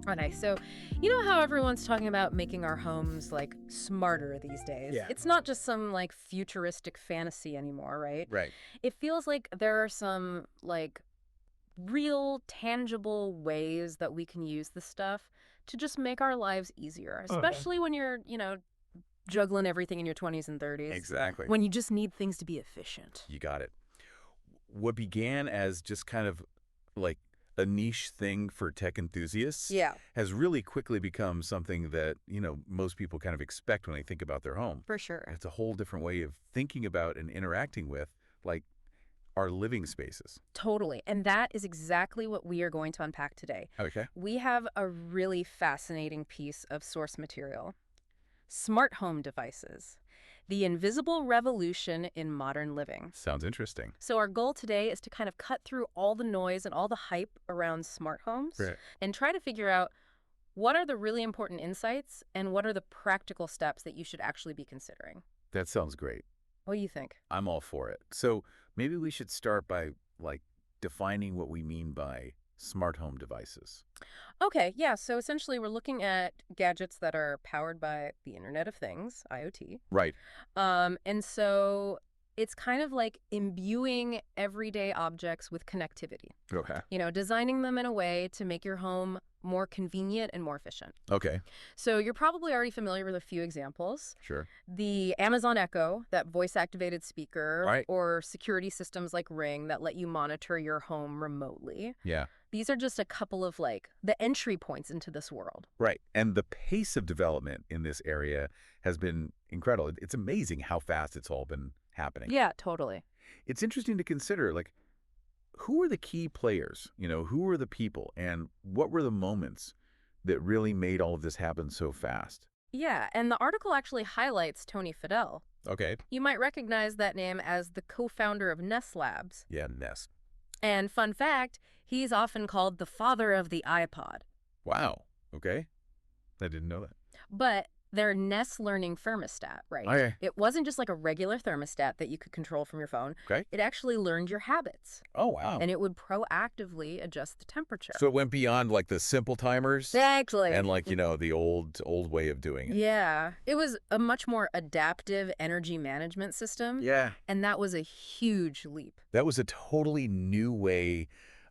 Oh, nice. So, you know how everyone's talking about making our homes like smarter these days? Yeah. It's not just some like futuristic fantasy anymore, right? Right. It feels like there are some like real, tangible ways that we can use this stuff to just make our lives easier, Okay. especially when you're, juggling everything in your 20s and 30s, Exactly. when you just need things to be efficient. You got it. What began as just kind of like a niche thing for tech enthusiasts Yeah, has really quickly become something that, most people kind of expect when they think about their home. for sure. It's a whole different way of thinking about and interacting with, like, our living spaces. Totally. And that is exactly what we are going to unpack today. Okay. We have a really fascinating piece of source material. Smart home devices. The invisible revolution in modern living. Sounds interesting. So our goal today is to kind of cut through all the noise and all the hype around smart homes Right. and try to figure out what are the really important insights and what are the practical steps that you should actually be considering. That sounds great. What do you think? I'm all for it. So maybe we should start by, like, defining what we mean by smart home devices. Okay, yeah, so essentially we're looking at gadgets that are powered by the Internet of Things, IoT. Right. And so it's kind of like imbuing everyday objects with connectivity, Okay. designing them in a way to make your home more convenient and more efficient. Okay. So you're probably already familiar with a few examples. Sure. The Amazon Echo, that voice-activated speaker, Right. or security systems like Ring that let you monitor your home remotely. Yeah. These are just a couple of like the entry points into this world. Right. And the pace of development in this area has been incredible. It's amazing how fast it's all been happening. Yeah, totally. It's interesting to consider, like, who are the key players? Who were the people and what were the moments that really made all of this happen so fast? Yeah, and the article actually highlights Tony Fadell. Okay. You might recognize that name as the co-founder of Nest Labs. Yeah, Nest. And fun fact, he's often called the father of the iPod. Wow. Okay. I didn't know that. But their Nest Learning thermostat, right? Okay. It wasn't just like a regular thermostat that you could control from your phone. Okay. It actually learned your habits, Oh, wow. and it would proactively adjust the temperature. So it went beyond, like, the simple timers Exactly. and, like, the old way of doing it. Yeah. It was a much more adaptive energy management system. Yeah. And that was a huge leap. That was a totally new way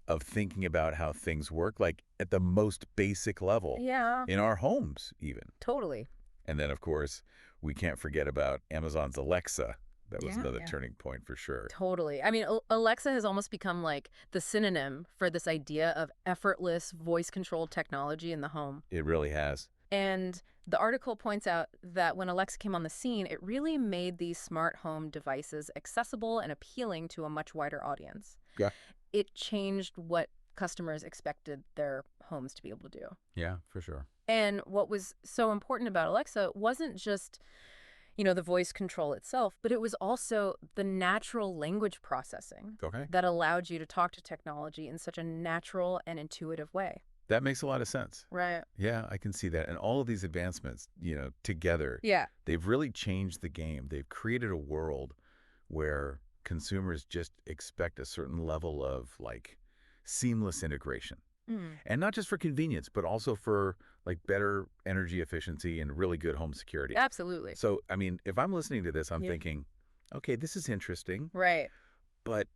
of thinking about how things work, like at the most basic level Yeah, in our homes even. totally. And then, of course, we can't forget about Amazon's Alexa. That was Yeah, another yeah. turning point for sure. Totally. I mean, Alexa has almost become like the synonym for this idea of effortless voice-controlled technology in the home. It really has. And the article points out that when Alexa came on the scene, it really made these smart home devices accessible and appealing to a much wider audience. Yeah. It changed what customers expected their homes to be able to do. Yeah, for sure. And what was so important about Alexa wasn't just, the voice control itself, but it was also the natural language processing Okay. that allowed you to talk to technology in such a natural and intuitive way. That makes a lot of sense. Right. Yeah, I can see that. And all of these advancements, together, Yeah. they've really changed the game. They've created a world where consumers just expect a certain level of, like, seamless integration. Mm. And not just for convenience, but also for, like, better energy efficiency and really good home security. Absolutely. So, I mean, if I'm listening to this, I'm Yeah. thinking, okay, this is interesting, Right. but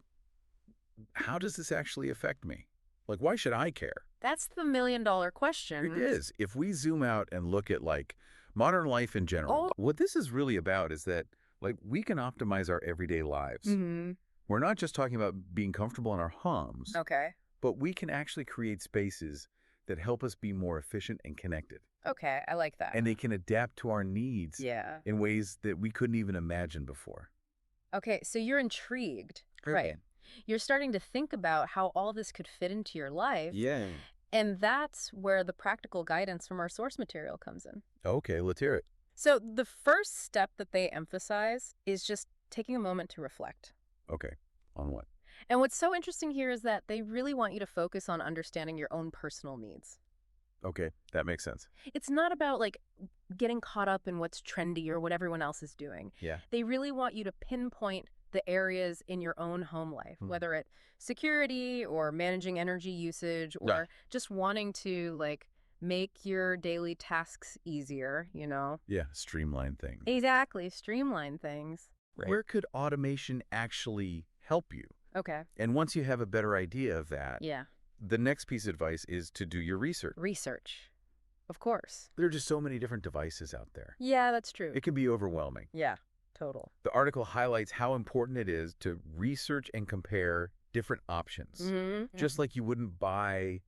how does this actually affect me? Like, why should I care? That's the million-dollar question. It is. If we zoom out and look at, like, modern life in general, Oh. what this is really about is that, like, we can optimize our everyday lives. Mm-hmm. We're not just talking about being comfortable in our homes, Okay. but we can actually create spaces that help us be more efficient and connected. Okay. I like that. And they can adapt to our needs Yeah. in ways that we couldn't even imagine before. Okay. So you're intrigued. Right. You're starting to think about how all this could fit into your life. Yeah. And that's where the practical guidance from our source material comes in. Okay, let's hear it. So the first step that they emphasize is just taking a moment to reflect. Okay. On what? And what's so interesting here is that they really want you to focus on understanding your own personal needs. Okay, that makes sense. It's not about like getting caught up in what's trendy or what everyone else is doing. Yeah. They really want you to pinpoint the areas in your own home life, whether it's security or managing energy usage or Yeah. just wanting to like Make your daily tasks easier, you know? Yeah, streamline things. Exactly. Streamline things. Right. Where could automation actually help you? Okay. And once you have a better idea of that, Yeah. the next piece of advice is to do your research. Research. Of course. There are just so many different devices out there. Yeah, that's true. It can be overwhelming. Yeah, total. The article highlights how important it is to research and compare different options. Mm-hmm. Just like you wouldn't buy,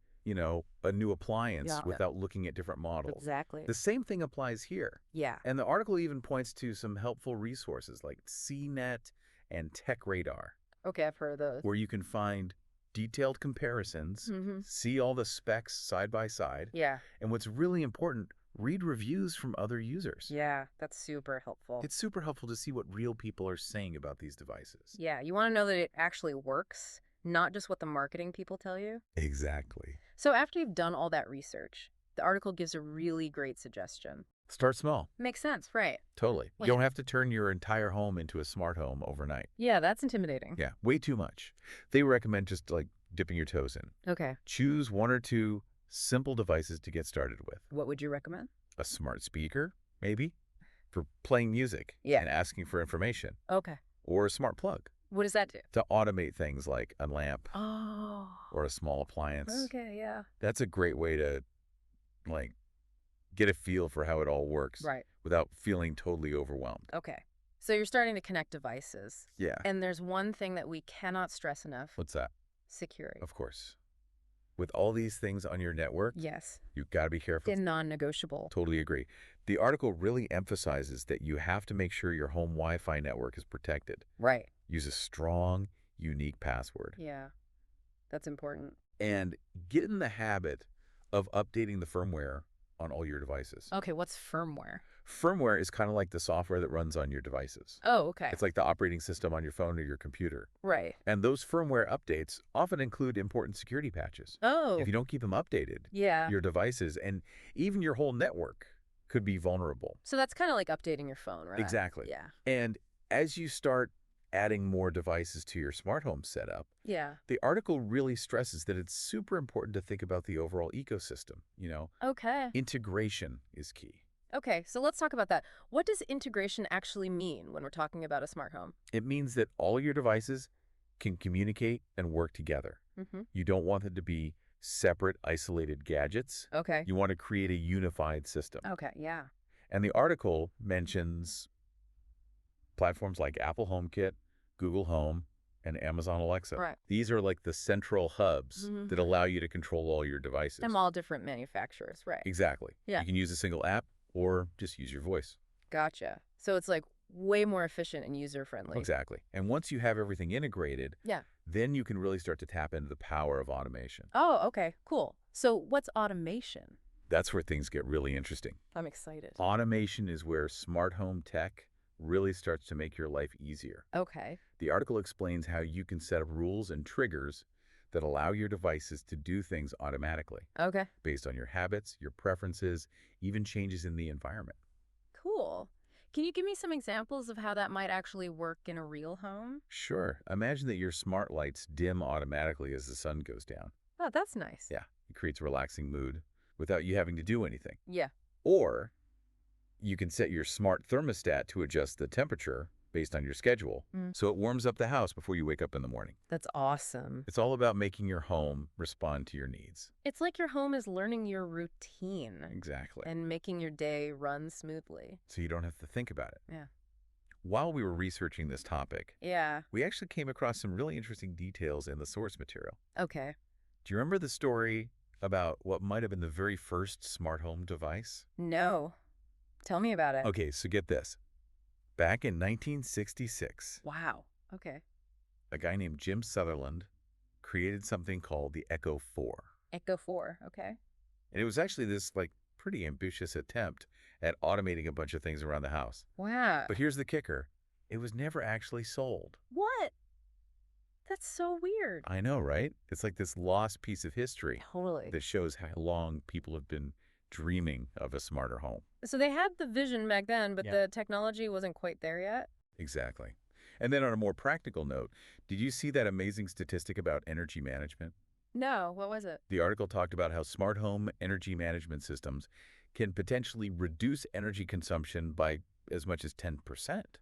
a new appliance Yeah. without looking at different models. Exactly. The same thing applies here. Yeah. And the article even points to some helpful resources like CNET and Tech Radar, Okay, I've heard of those. where you can find detailed comparisons, Mm-hmm. see all the specs side by side, Yeah. and what's really important, read reviews from other users. Yeah, that's super helpful. It's super helpful to see what real people are saying about these devices. Yeah, you want to know that it actually works, not just what the marketing people tell you. Exactly. So after you've done all that research, the article gives a really great suggestion. Start small. Makes sense, right? Totally. Wait. You don't have to turn your entire home into a smart home overnight. Yeah, that's intimidating. Yeah, way too much. They recommend just like dipping your toes in. Okay. Choose one or two simple devices to get started with. What would you recommend? A smart speaker, maybe, for playing music Yeah. and asking for information. Okay. Or a smart plug What does that do? to automate things like a lamp Oh. or a small appliance. Okay, yeah. That's a great way to, get a feel for how it all works Right. without feeling totally overwhelmed. Okay. So you're starting to connect devices. Yeah. And there's one thing that we cannot stress enough. What's that? Security. Of course. With all these things on your network, Yes. you've got to be careful. They're non-negotiable. Totally agree. The article really emphasizes that you have to make sure your home Wi-Fi network is protected. Right. Use a strong, unique password. Yeah. That's important. And get in the habit of updating the firmware on all your devices. Okay, what's firmware? Firmware is kind of like the software that runs on your devices. Oh, okay. It's like the operating system on your phone or your computer. Right. And those firmware updates often include important security patches. Oh. If you don't keep them updated, Yeah. your devices and even your whole network could be vulnerable. So that's kind of like updating your phone, right? Exactly. Yeah. And as you start adding more devices to your smart home setup, Yeah. the article really stresses that it's super important to think about the overall ecosystem. Okay. Integration is key. Okay, so let's talk about that. What does integration actually mean when we're talking about a smart home? It means that all your devices can communicate and work together. Mm-hmm. You don't want them to be separate, isolated gadgets. Okay. You want to create a unified system. Okay, yeah. And the article mentions platforms like Apple HomeKit, Google Home, and Amazon Alexa. Right. These are like the central hubs Mhm. that allow you to control all your devices. Them all different manufacturers, right? Exactly. Yeah. You can use a single app or just use your voice. Gotcha. So it's like way more efficient and user-friendly. Exactly. And once you have everything integrated, Yeah. then you can really start to tap into the power of automation. Oh, okay, cool. So what's automation? That's where things get really interesting. I'm excited. Automation is where smart home tech really starts to make your life easier. Okay. The article explains how you can set up rules and triggers that allow your devices to do things automatically Okay. based on your habits, your preferences, even changes in the environment. Cool. Can you give me some examples of how that might actually work in a real home? Sure, imagine that your smart lights dim automatically as the sun goes down. Oh, that's nice. Yeah, it creates a relaxing mood without you having to do anything. Yeah. Or you can set your smart thermostat to adjust the temperature based on your schedule, so it warms up the house before you wake up in the morning. That's awesome. It's all about making your home respond to your needs. It's like your home is learning your routine Exactly. and making your day run smoothly. So you don't have to think about it. Yeah. While we were researching this topic, Yeah. we actually came across some really interesting details in the source material. Okay. Do you remember the story about what might have been the very first smart home device? No. Tell me about it. Okay, so get this. Back in 1966, Wow. Okay. a guy named Jim Sutherland created something called the Echo 4. Echo 4. Okay. And it was actually this pretty ambitious attempt at automating a bunch of things around the house. Wow. But here's the kicker. It was never actually sold. What? That's so weird. I know, right? It's like this lost piece of history Totally. that shows how long people have been dreaming of a smarter home. So they had the vision back then, but Yeah. the technology wasn't quite there yet? Exactly. And then on a more practical note, did you see that amazing statistic about energy management? No, what was it? The article talked about how smart home energy management systems can potentially reduce energy consumption by as much as 10%.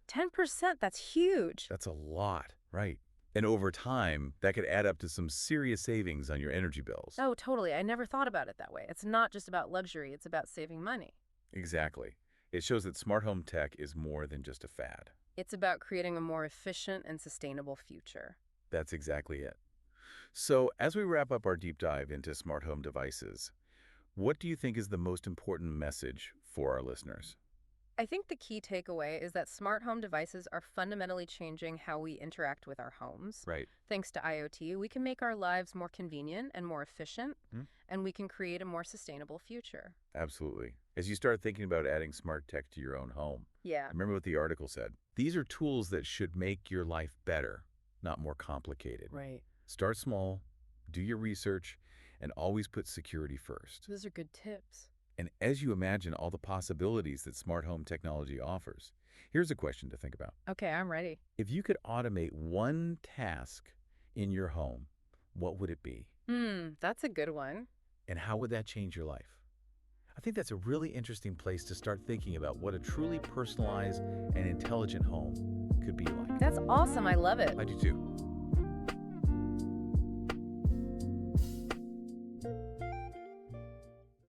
10%, that's huge. That's a lot, right? And over time, that could add up to some serious savings on your energy bills. Oh, totally. I never thought about it that way. It's not just about luxury, it's about saving money. Exactly. It shows that smart home tech is more than just a fad. It's about creating a more efficient and sustainable future. That's exactly it. So, as we wrap up our deep dive into smart home devices, what do you think is the most important message for our listeners? I think the key takeaway is that smart home devices are fundamentally changing how we interact with our homes. Right. Thanks to IoT, we can make our lives more convenient and more efficient, Hmm? and we can create a more sustainable future. Absolutely. As you start thinking about adding smart tech to your own home, Yeah. remember what the article said. These are tools that should make your life better, not more complicated. Right. Start small, do your research, and always put security first. Those are good tips. And as you imagine all the possibilities that smart home technology offers, here's a question to think about. Okay, I'm ready. If you could automate one task in your home, what would it be? That's a good one. And how would that change your life? I think that's a really interesting place to start thinking about what a truly personalized and intelligent home could be like. That's awesome. I love it. I do too.